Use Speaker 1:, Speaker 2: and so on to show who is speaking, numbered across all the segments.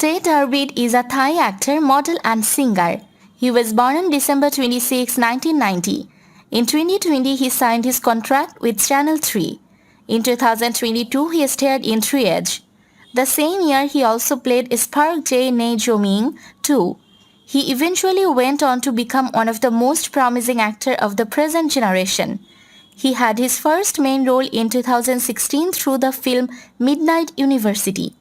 Speaker 1: Tae Darvid is a Thai actor, model and singer. He was born on December 26, 1990. In 2020, he signed his contract with Channel 3. In 2022, he starred in Triage. The same year, he also played Spark Jai Nai Jomying too. He eventually went on to become one of the most promising actors of the present generation. He had his first main role in 2016 through the film Midnight University.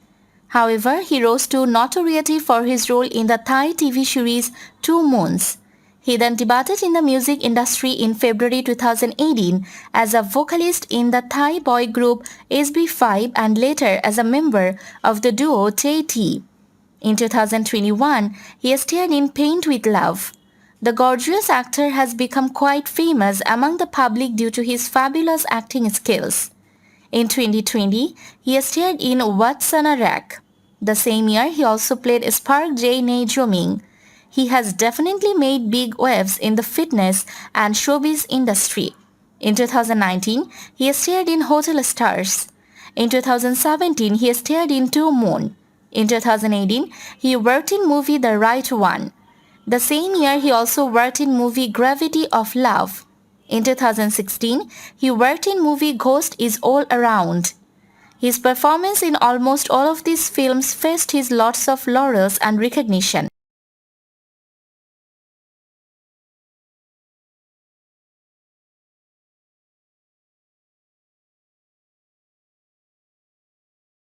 Speaker 1: However, he rose to notoriety for his role in the Thai TV series 2 Moons. He then debuted in the music industry in February 2018 as a vocalist in the Thai boy group SB5 and later as a member of the duo Tae T. In 2021, he starred in Paint with Love. The gorgeous actor has become quite famous among the public due to his fabulous acting skills. In 2020, he starred in What's on a Rack. The same year, he also played Spark Jai Nai Jomying. He has definitely made big waves in the fitness and showbiz industry. In 2019, he starred in Hotel Stars. In 2017, he starred in 2 Moon. In 2018, he worked in movie The Right One. The same year, he also worked in movie Gravity of Love. In 2016, he worked in movie Ghost is All Around. His performance in almost all of these films faced his lots of laurels and recognition.